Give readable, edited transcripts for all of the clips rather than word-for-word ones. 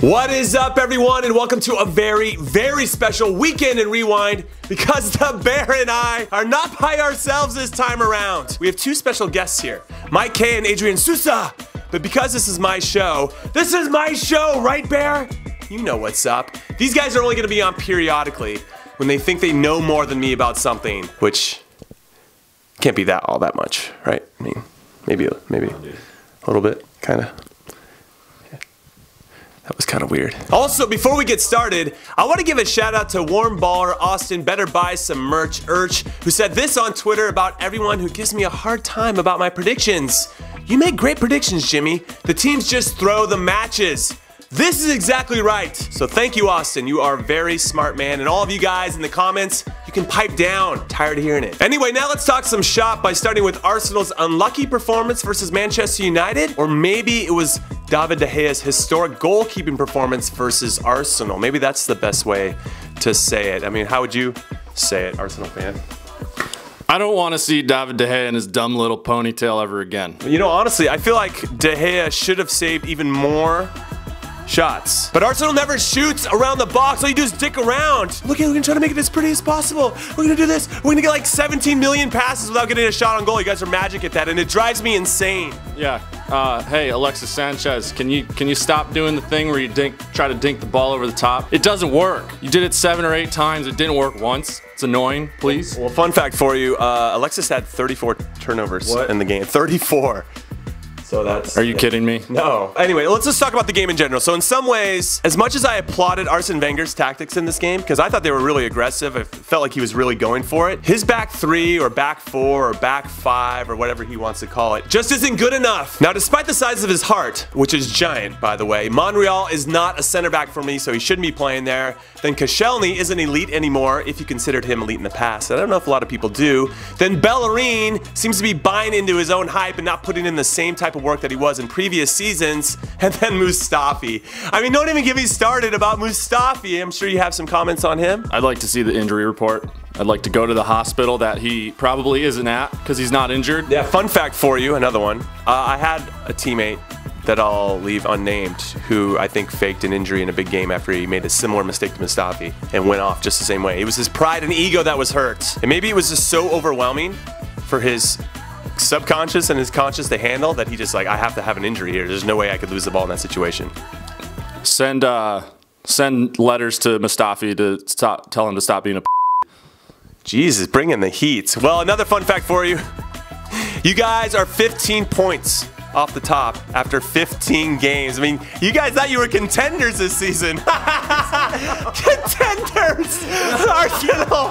What is up, everyone, and welcome to a very, very special weekend in Rewind, because the Bear and I are not by ourselves this time around. We have two special guests here, Mike K and Adrian Sousa. But because this is my show, right, Bear? You know what's up. These guys are only gonna be on periodically when they think they know more than me about something, which can't be all that much, right? I mean, maybe a little bit, kinda. That was kind of weird. Also, before we get started, I want to give a shout out to Warm Baller Austin, better buy some merch, who said this on Twitter about everyone who gives me a hard time about my predictions. You make great predictions, Jimmy. The teams just throw the matches. This is exactly right. So thank you, Austin. You are a very smart man. And all of you guys in the comments, you can pipe down. Tired of hearing it. Anyway, now let's talk some shop by starting with Arsenal's unlucky performance versus Manchester United. Or maybe it was David De Gea's historic goalkeeping performance versus Arsenal. Maybe that's the best way to say it. I mean, how would you say it, Arsenal fan? I don't want to see David De Gea and his dumb little ponytail ever again. You know, honestly, I feel like De Gea should have saved even more shots. But Arsenal never shoots around the box. All you do is dick around. Look, we're gonna try to make it as pretty as possible. We're gonna do this. We're gonna get like 17 million passes without getting a shot on goal. You guys are magic at that, and it drives me insane. Yeah. Hey, Alexis Sanchez, can you stop doing the thing where you try to dink the ball over the top? It doesn't work. You did it 7 or 8 times. It didn't work once. It's annoying. Please. Well, fun fact for you: Alexis had 34 turnovers in the game. 34. So that's... Are you kidding me? No. Anyway, let's just talk about the game in general. So in some ways, as much as I applauded Arsene Wenger's tactics in this game, because I thought they were really aggressive, I felt like he was really going for it, his back 3 or back 4 or back 5 or whatever he wants to call it just isn't good enough. Now, despite the size of his heart, which is giant, by the way, Monreal is not a center back for me, so he shouldn't be playing there. Then Koscielny isn't elite anymore, if you considered him elite in the past. I don't know if a lot of people do. Then Bellerin seems to be buying into his own hype and not putting in the same type of work that he was in previous seasons. And then Mustafi. I mean, don't even get me started about Mustafi. I'm sure you have some comments on him. I'd like to see the injury report. I'd like to go to the hospital that he probably isn't at because he's not injured. Yeah, fun fact for you, another one. I had a teammate that I'll leave unnamed who I think faked an injury in a big game after he made a similar mistake to Mustafi and went off just the same way. It was his pride and ego that was hurt. And maybe it was just so overwhelming for his subconscious and his conscious to handle that he just like, I have to have an injury here. There's no way I could lose the ball in that situation. Send letters to Mustafi to tell him to stop being a Jesus, bring in the heat. Well, another fun fact for you. You guys are 15 points off the top after 15 games. I mean, you guys thought you were contenders this season. Contenders! Arsenal!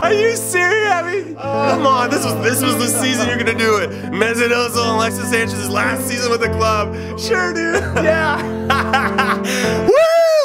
Are you serious? I mean, come on, this was the season you're gonna do it. Mesut and Alexis Sanchez's last season with the club. Sure, dude. Yeah. Woo!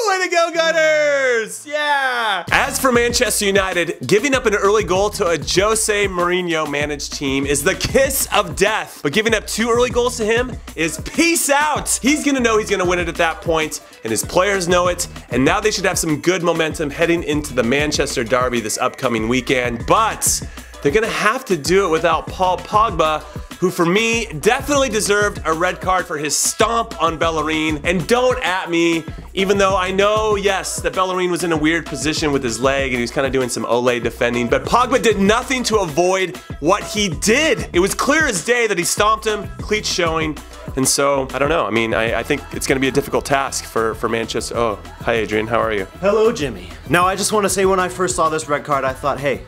Way to go, Gunners! Yeah! As for Manchester United, giving up an early goal to a Jose Mourinho managed team is the kiss of death. But giving up 2 early goals to him is peace out. He's gonna know he's gonna win it at that point, and his players know it, and now they should have some good momentum heading into the Manchester derby this upcoming weekend, but they're gonna have to do it without Paul Pogba, who for me definitely deserved a red card for his stomp on Bellerin. And don't at me, even though I know, yes, that Bellerin was in a weird position with his leg and he was kind of doing some Ole defending, but Pogba did nothing to avoid what he did. It was clear as day that he stomped him, cleats showing. And so, I don't know, I mean, I think it's gonna be a difficult task for Manchester. Oh, hi Adrian, how are you? Hello, Jimmy. Now, I just want to say when I first saw this red card, I thought, hey,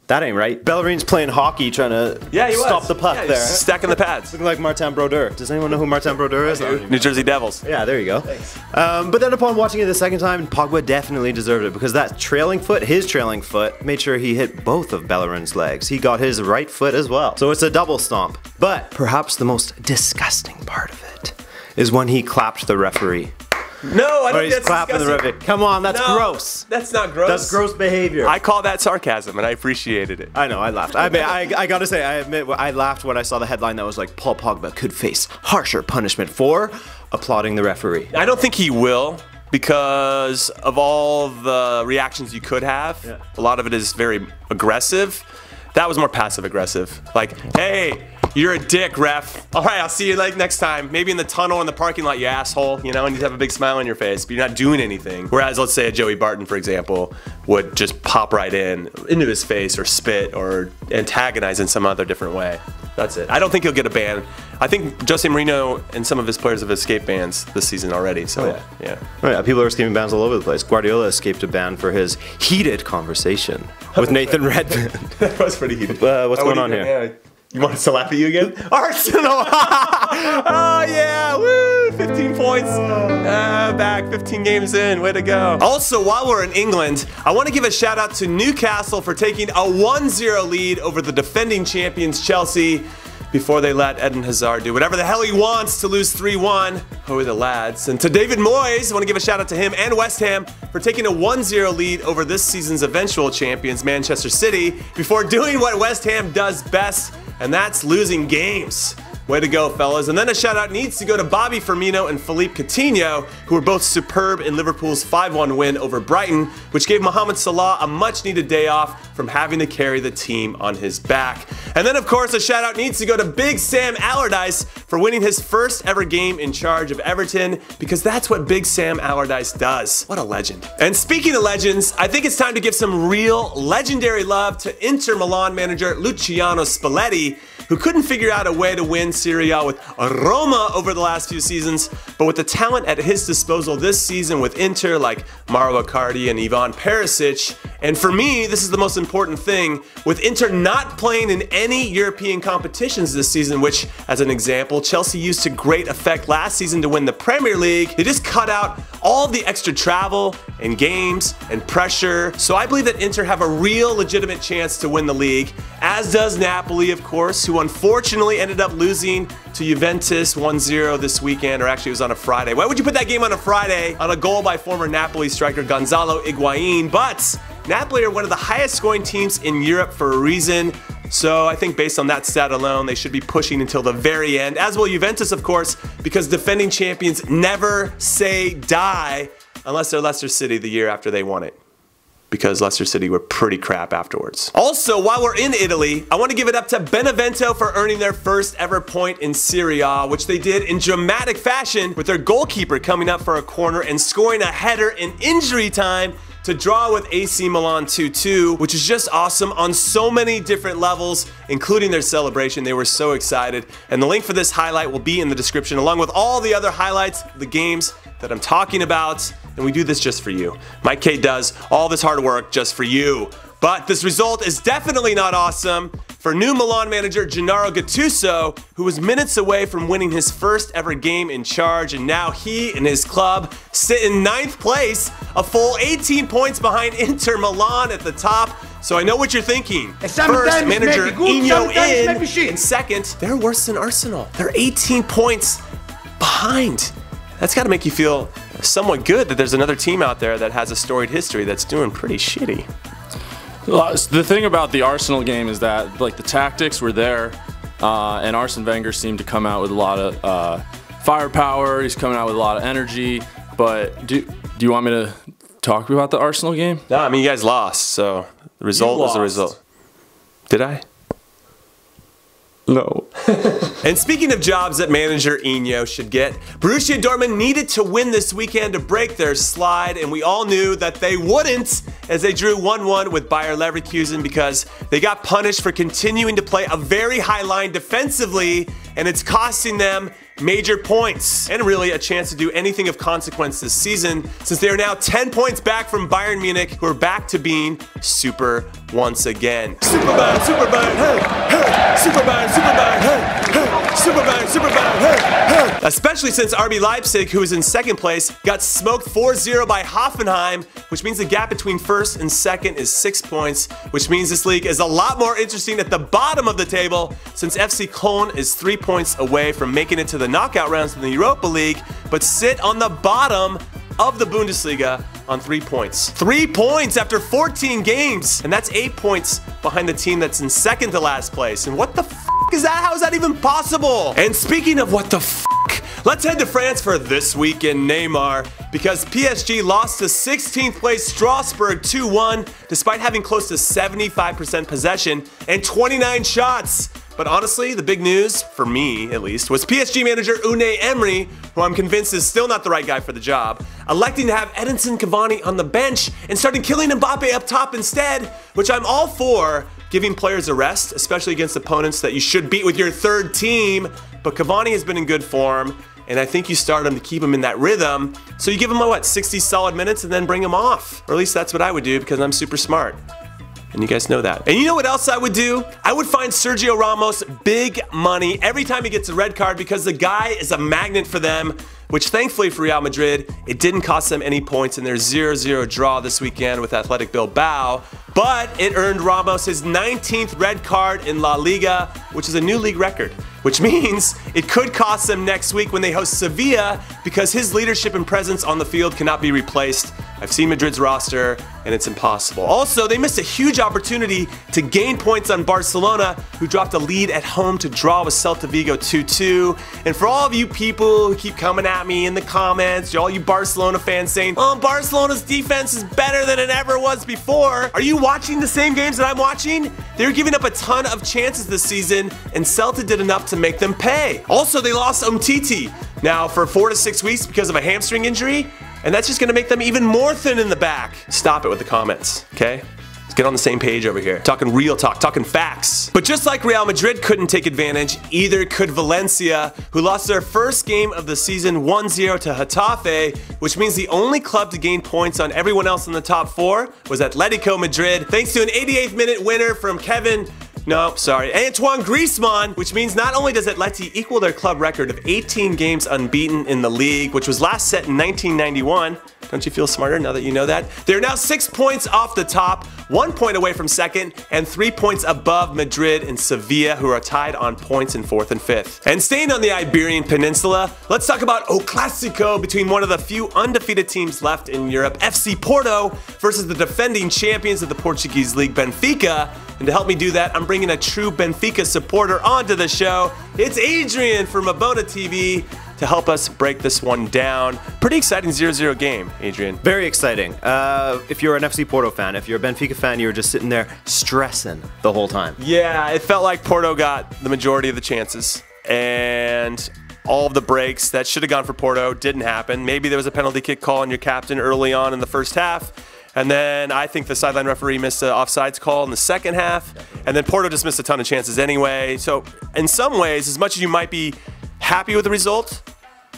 that ain't right. Bellerin's playing hockey, trying to stop the puck there. Stacking the pads. Looking like Martin Brodeur. Does anyone know who Martin Brodeur is? New Jersey Devils. Yeah, there you go. Thanks. But then upon watching it the second time, Pogba definitely deserved it because that trailing foot, his trailing foot, made sure he hit both of Bellerin's legs. He got his right foot as well. So it's a double stomp. But perhaps the most disgusting part of it is when he clapped the referee. No, I don't think that's clapping disgusting. the referee. Come on, that's gross. That's not gross. That's gross behavior. I call that sarcasm, and I appreciated it. I know, I laughed. I mean, I gotta say, I admit, I laughed when I saw the headline that was like, Paul Pogba could face harsher punishment for applauding the referee. I don't think he will, because of all the reactions you could have. A lot of it is very aggressive. That was more passive aggressive. Like, hey, You're a dick, ref. All right, I'll see you like next time. Maybe in the tunnel in the parking lot, you asshole. You know, and you have a big smile on your face, but you're not doing anything. Whereas, let's say a Joey Barton, for example, would just pop right into his face or spit or antagonize in some other different way. That's it. I don't think he'll get a ban. I think Jose Mourinho and some of his players have escaped bans this season already. So yeah. Oh, yeah, people are escaping bans all over the place. Guardiola escaped a ban for his heated conversation with Nathan Redmond. That was pretty heated. What's going on here? Yeah. You want us to laugh at you again? Arsenal! Oh yeah, woo! 15 points. Back 15 games in, way to go. Also, while we're in England, I want to give a shout out to Newcastle for taking a 1-0 lead over the defending champions Chelsea before they let Eden Hazard do whatever the hell he wants to lose 3-1. Who are the lads? And to David Moyes, I want to give a shout out to him and West Ham for taking a 1-0 lead over this season's eventual champions Manchester City before doing what West Ham does best, and that's losing games. Way to go, fellas. And then a shout out needs to go to Bobby Firmino and Philippe Coutinho, who were both superb in Liverpool's 5-1 win over Brighton, which gave Mohamed Salah a much needed day off from having to carry the team on his back. And then, of course, a shout out needs to go to Big Sam Allardyce for winning his first ever game in charge of Everton, because that's what Big Sam Allardyce does. What a legend. And speaking of legends, I think it's time to give some real legendary love to Inter Milan manager Luciano Spalletti, who couldn't figure out a way to win Serie A with Roma over the last few seasons, but with the talent at his disposal this season with Inter like Mauro Icardi and Ivan Perisic. And for me, this is the most important thing, with Inter not playing in any European competitions this season, which, as an example, Chelsea used to great effect last season to win the Premier League. They just cut out all the extra travel and games and pressure. So I believe that Inter have a real legitimate chance to win the league, as does Napoli, of course, who unfortunately ended up losing to Juventus 1-0 this weekend, or actually it was on a Friday. Why would you put that game on a Friday? On a goal by former Napoli striker Gonzalo Higuain. But Napoli are one of the highest scoring teams in Europe for a reason. So I think based on that stat alone, they should be pushing until the very end, as will Juventus, of course, because defending champions never say die unless they're Leicester City the year after they won it, because Leicester City were pretty crap afterwards. Also, while we're in Italy, I want to give it up to Benevento for earning their first ever point in Serie A, which they did in dramatic fashion with their goalkeeper coming up for a corner and scoring a header in injury time to draw with AC Milan 2-2, which is just awesome on so many different levels, including their celebration. They were so excited. And the link for this highlight will be in the description, along with all the other highlights, the games that I'm talking about. And we do this just for you. Mike K does all this hard work just for you. But this result is definitely not awesome for new Milan manager Gennaro Gattuso, who was minutes away from winning his first ever game in charge, and now he and his club sit in 9th place, a full 18 points behind Inter Milan at the top. So I know what you're thinking. First, manager Ino in, and second, they're worse than Arsenal. They're 18 points behind. That's got to make you feel somewhat good that there's another team out there that has a storied history that's doing pretty shitty. The thing about the Arsenal game is that like the tactics were there, and Arsene Wenger seemed to come out with a lot of firepower. He's coming out with a lot of energy. But do you want me to talk about the Arsenal game? No, I mean you guys lost, so the result was the result. Did I? No. And speaking of jobs that manager Ino should get, Borussia Dortmund needed to win this weekend to break their slide, and we all knew that they wouldn't, as they drew 1-1 with Bayer Leverkusen because they got punished for continuing to play a very high line defensively, and it's costing them major points and really a chance to do anything of consequence this season, since they are now 10 points back from Bayern Munich, who are back to being super once again. Super Bayern, Super Bayern, hey, hey, Super Bayern, Super Bayern, hey, hey, Super Bayern, Super Bayern, hey, hey. Especially since RB Leipzig, who is in 2nd place, got smoked 4-0 by Hoffenheim, which means the gap between 1st and 2nd is 6 points, which means this league is a lot more interesting at the bottom of the table, since FC Köln is 3 points away from making it to the knockout rounds in the Europa League, but sit on the bottom of the Bundesliga on 3 points. 3 points after 14 games, and that's 8 points behind the team that's in 2nd to last place. And what the f is that? How is that even possible? And speaking of what the f, let's head to France for This Week in Neymar, because PSG lost to 16th place Strasbourg 2-1 despite having close to 75% possession and 29 shots. But honestly, the big news, for me at least, was PSG manager Unai Emery, who I'm convinced is still not the right guy for the job, electing to have Edinson Cavani on the bench and starting killing Mbappe up top instead, which I'm all for, giving players a rest, especially against opponents that you should beat with your third team. But Cavani has been in good form, and I think you start him to keep him in that rhythm. So you give him, what, 60 solid minutes and then bring him off. Or at least that's what I would do because I'm super smart. And you guys know that. And you know what else I would do? I would find Sergio Ramos big money every time he gets a red card because the guy is a magnet for them, which thankfully for Real Madrid, it didn't cost them any points in their 0-0 draw this weekend with Athletic Bilbao. But it earned Ramos his 19th red card in La Liga, which is a new league record. Which means it could cost them next week when they host Sevilla because his leadership and presence on the field cannot be replaced. I've seen Madrid's roster and it's impossible. Also, they missed a huge opportunity to gain points on Barcelona, who dropped a lead at home to draw with Celta Vigo 2-2. And for all of you people who keep coming at me in the comments, all you Barcelona fans saying, oh, Barcelona's defense is better than it ever was before. Are you watching the same games that I'm watching? They're giving up a ton of chances this season, and Celta did enough to make them pay. Also, they lost Umtiti now for 4 to 6 weeks because of a hamstring injury, and that's just gonna make them even more thin in the back. Stop it with the comments, okay? Let's get on the same page over here. Talking real talk, talking facts. But just like Real Madrid couldn't take advantage, either could Valencia, who lost their first game of the season 1-0 to Getafe, which means the only club to gain points on everyone else in the top 4 was Atletico Madrid, thanks to an 88th minute winner from Antoine Griezmann, which means not only does Atleti equal their club record of 18 games unbeaten in the league, which was last set in 1991. Don't you feel smarter now that you know that? They're now 6 points off the top, 1 point away from second, and 3 points above Madrid and Sevilla, who are tied on points in 4th and 5th. And staying on the Iberian Peninsula, let's talk about O Clásico between one of the few undefeated teams left in Europe, FC Porto, versus the defending champions of the Portuguese league, Benfica. And to help me do that, I'm bringing a true Benfica supporter onto the show. It's Adrian from RabonaTV to help us break this one down. Pretty exciting 0-0 game, Adrian. Very exciting. If you're an FC Porto fan, if you're a Benfica fan, you're just sitting there stressing the whole time. Yeah, it felt like Porto got the majority of the chances. And all of the breaks that should have gone for Porto didn't happen. Maybe there was a penalty kick call on your captain early on in the first half. And then I think the sideline referee missed an offsides call in the second half. And then Porto just missed a ton of chances anyway. So in some ways, as much as you might be happy with the result,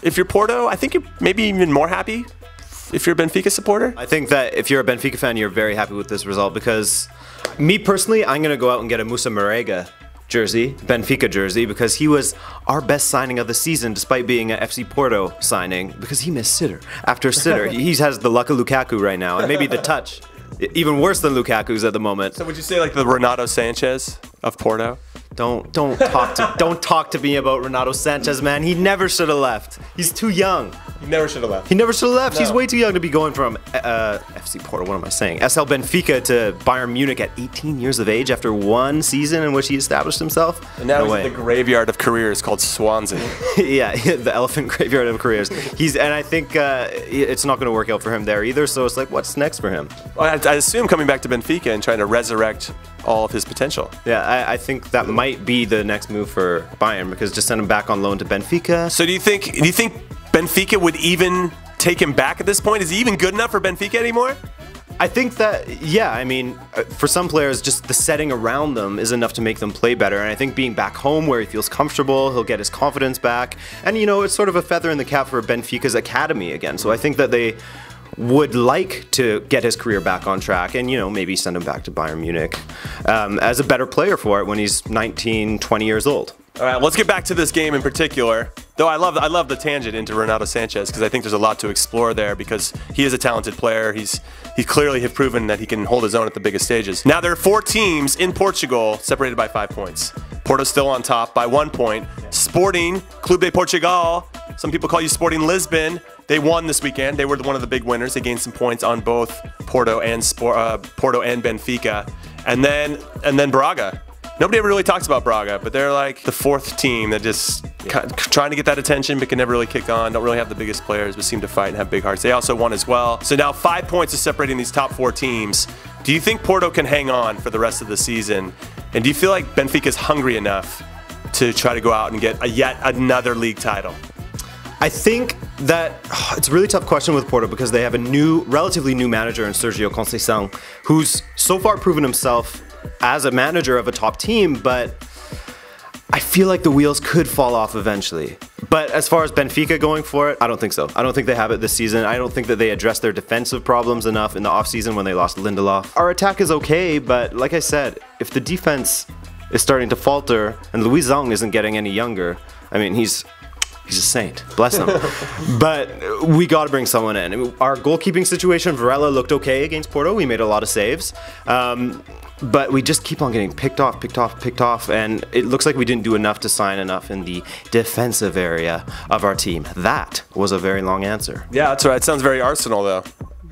if you're Porto, I think you're maybe even more happy if you're a Benfica supporter. I think that if you're a Benfica fan, you're very happy with this result because me personally, I'm going to go out and get a Musa Marega jersey, Benfica jersey, because he was our best signing of the season despite being an FC Porto signing because he missed sitter after sitter. He has the luck of Lukaku right now and maybe the touch. Even worse than Lukaku's at the moment. So would you say like the Renato Sanchez of Porto? Don't talk to me about Renato Sanchez, man. He never should have left. He's too young. He never should have left. He never should have left. No. He's way too young to be going from FC Porto, what am I saying? SL Benfica to Bayern Munich at 18 years of age after one season in which he established himself. And now he's in the graveyard of careers called Swansea. Yeah, the elephant graveyard of careers. And I think it's not going to work out for him there either. So it's like, what's next for him? Well, I assume coming back to Benfica and trying to resurrect all of his potential. Yeah, I think that might be the next move for Bayern because just send him back on loan to Benfica. So do you think Benfica would even take him back at this point? Is he even good enough for Benfica anymore? I think that, yeah, I mean, for some players, just the setting around them is enough to make them play better. And I think being back home where he feels comfortable, he'll get his confidence back. And, you know, it's sort of a feather in the cap for Benfica's academy again. So I think that they would like to get his career back on track and, you know, maybe send him back to Bayern Munich as a better player for it when he's 19, 20 years old. All right, let's get back to this game in particular. Though I love the tangent into Renato Sanchez because I think there's a lot to explore there because he is a talented player. He clearly has proven that he can hold his own at the biggest stages. Now there are 4 teams in Portugal separated by 5 points. Porto's still on top by 1 point. Sporting, Clube de Portugal, some people call you Sporting Lisbon. They won this weekend. They were one of the big winners. They gained some points on both Porto and Benfica. And then Braga. Nobody ever really talks about Braga, but they're like the 4th team that just trying to get that attention but can never really kick on, don't really have the biggest players but seem to fight and have big hearts. They also won as well. So now 5 points is separating these top 4 teams. Do you think Porto can hang on for the rest of the season? And do you feel like Benfica's hungry enough to try to go out and get yet another league title? I think that it's a really tough question with Porto because they have a relatively new manager in Sergio Conceição, who's so far proven himself as a manager of a top team, but I feel like the wheels could fall off eventually. But as far as Benfica going for it, I don't think so. I don't think they have it this season. I don't think that they addressed their defensive problems enough in the offseason when they lost Lindelof. Our attack is okay, but like I said, if the defense is starting to falter and Luis Zong isn't getting any younger, I mean, he's a saint, bless him. But we got to bring someone in. Our goalkeeping situation, Varela looked okay against Porto. We made a lot of saves. But we just keep on getting picked off, and it looks like we didn't do enough to sign enough in the defensive area of our team. That was a very long answer. Yeah, that's right. It sounds very Arsenal, though.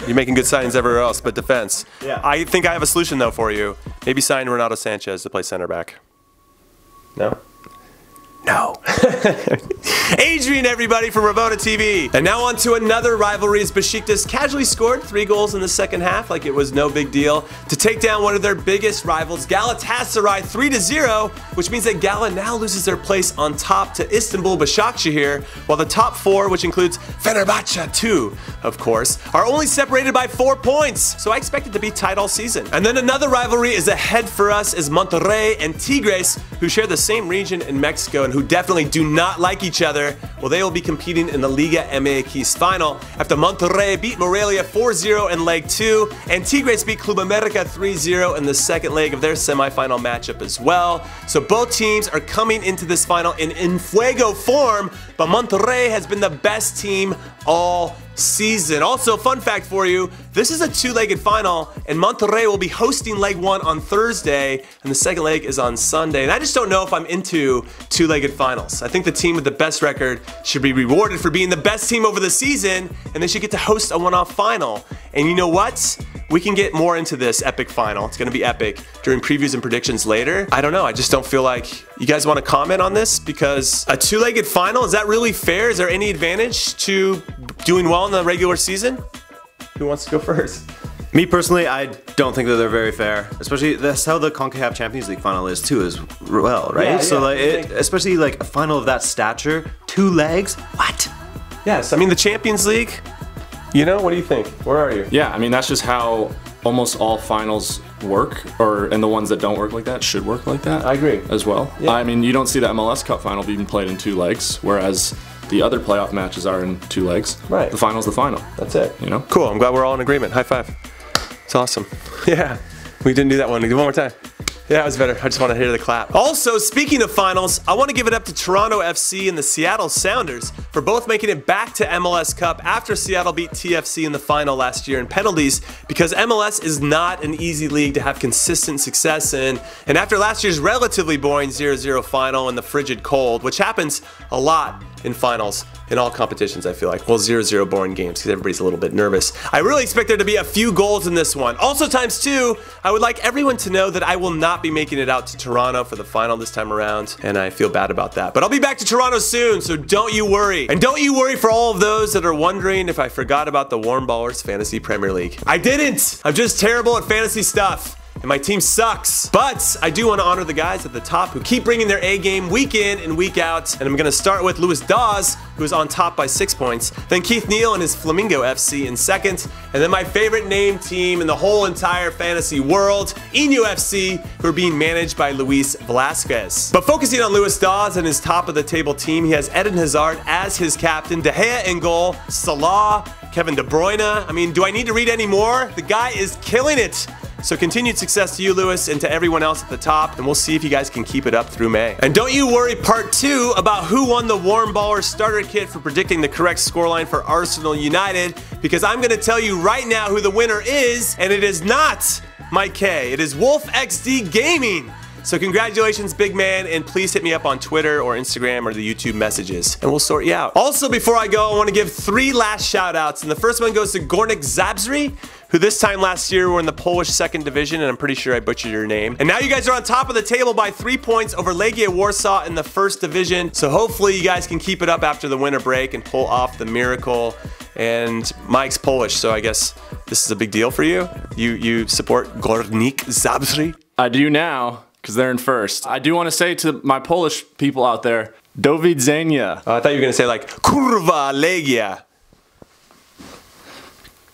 You're making good signings everywhere else, but defense. Yeah. I think I have a solution, though, for you. Maybe sign Renato Sanchez to play center back. No? No. Adrian, everybody, from RabonaTV. And now on to another rivalry as Besiktas casually scored 3 goals in the second half like it was no big deal to take down one of their biggest rivals, Galatasaray, 3-0, which means that Gala now loses their place on top to Istanbul Başakşehir, while the top 4, which includes Fenerbahçe too, of course, are only separated by 4 points. So I expect it to be tight all season. And then another rivalry is ahead for us as Monterrey and Tigres, who share the same region in Mexico and who definitely do not like each other. Well, they will be competing in the Liga MX final after Monterrey beat Morelia 4-0 in leg 2, and Tigres beat Club America 3-0 in the second leg of their semifinal matchup as well. So both teams are coming into this final in fuego form, but Monterrey has been the best team all season. Also, fun fact for you, this is a 2-legged final, and Monterrey will be hosting leg 1 on Thursday, and the second leg is on Sunday. And I just don't know if I'm into 2-legged finals. I think the team with the best record should be rewarded for being the best team over the season, and they should get to host a one-off final. And you know what? We can get more into this epic final. It's gonna be epic during previews and predictions later. I don't know, I just don't feel like you guys wanna comment on this, because a 2-legged final, is that really fair? Is there any advantage to doing well in the regular season? Who wants to go first? Me personally, I don't think that they're very fair. Especially, that's how the CONCACAF Champions League final is too, as well, right? Yeah, so like, especially like a final of that stature, 2 legs, what? Yes, I mean the Champions League, you know, what do you think? Where are you? Yeah, I mean, that's just how almost all finals work, and the ones that don't work like that should work like that. I agree. As well. Yeah. I mean, you don't see the MLS Cup final being played in 2 legs, whereas the other playoff matches are in 2 legs. Right. The final's the final. That's it. You know? Cool, I'm glad we're all in agreement. High five. It's awesome. Yeah, we didn't do that one. Do one more time. Yeah, it was better. I just want to hear the clap. Also, speaking of finals, I want to give it up to Toronto FC and the Seattle Sounders for both making it back to MLS Cup after Seattle beat TFC in the final last year in penalties, because MLS is not an easy league to have consistent success in. And after last year's relatively boring 0-0 final in the frigid cold, which happens a lot in finals in all competitions, I feel like. Well, 0-0 boring games because everybody's a little bit nervous. I really expect there to be a few goals in this one. Also ×2, I would like everyone to know that I will not be making it out to Toronto for the final this time around, and I feel bad about that. But I'll be back to Toronto soon, so don't you worry. And don't you worry for all of those that are wondering if I forgot about the Warm Ballers Fantasy Premier League. I didn't! I'm just terrible at fantasy stuff, and my team sucks. But I do want to honor the guys at the top who keep bringing their A game week in and week out. And I'm going to start with Luis Dawes, who is on top by 6 points. Then Keith Neal and his Flamingo FC in second. And then my favorite named team in the whole entire fantasy world, Inu FC, who are being managed by Luis Velasquez. But focusing on Luis Dawes and his top of the table team, he has Eden Hazard as his captain, De Gea in goal, Salah, Kevin De Bruyne. I mean, do I need to read any more? The guy is killing it. So continued success to you, Lewis, and to everyone else at the top, and we'll see if you guys can keep it up through May. And don't you worry, part 2 about who won the Warm Baller starter kit for predicting the correct scoreline for Arsenal United, because I'm going to tell you right now who the winner is, and it is not Mike K. It is Wolf XD Gaming. So congratulations, big man, and please hit me up on Twitter or Instagram or the YouTube messages, and we'll sort you out. Also, before I go, I want to give 3 last shout-outs, and the first one goes to Gornik Zabzri, who this time last year were in the Polish 2nd division, and I'm pretty sure I butchered your name. And now you guys are on top of the table by 3 points over Legia Warsaw in the 1st division, so hopefully you guys can keep it up after the winter break and pull off the miracle. And Mike's Polish, so I guess this is a big deal for you? You support Gornik Zabzri? I do now, because they're in first. I do want to say to my Polish people out there, do widzenia. I thought you were going to say like, kurwa Legia.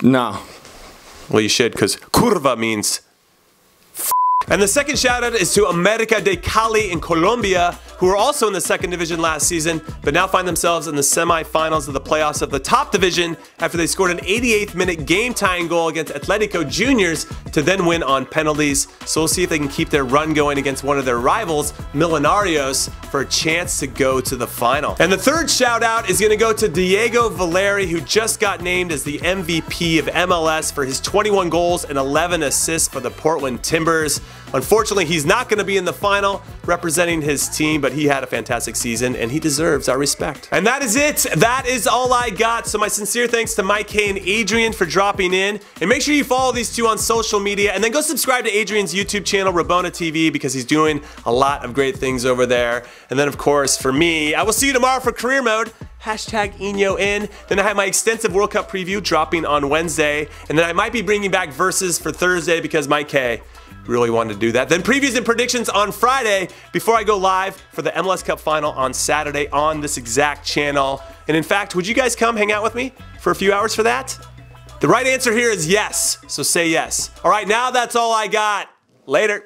No. Well, you should, because kurva means f. And the second shout out is to America de Cali in Colombia, who were also in the second division last season, but now find themselves in the semifinals of the playoffs of the top division after they scored an 88th minute game-tying goal against Atletico Juniors to then win on penalties. So we'll see if they can keep their run going against one of their rivals, Millonarios, for a chance to go to the final. And the third shout out is gonna go to Diego Valeri, who just got named as the MVP of MLS for his 21 goals and 11 assists for the Portland Timbers. Unfortunately, he's not going to be in the final representing his team, but he had a fantastic season and he deserves our respect. And that is it. That is all I got. So my sincere thanks to Mike K and Adrian for dropping in. And make sure you follow these two on social media and then go subscribe to Adrian's YouTube channel, RabonaTV, because he's doing a lot of great things over there. And then, of course, for me, I will see you tomorrow for Career Mode. Hashtag Eno in. Then I have my extensive World Cup preview dropping on Wednesday. And then I might be bringing back Versus for Thursday because Mike K really wanted to do that. Then previews and predictions on Friday before I go live for the MLS Cup Final on Saturday on this exact channel. And in fact, would you guys come hang out with me for a few hours for that? The right answer here is yes, so say yes. All right, now that's all I got. Later.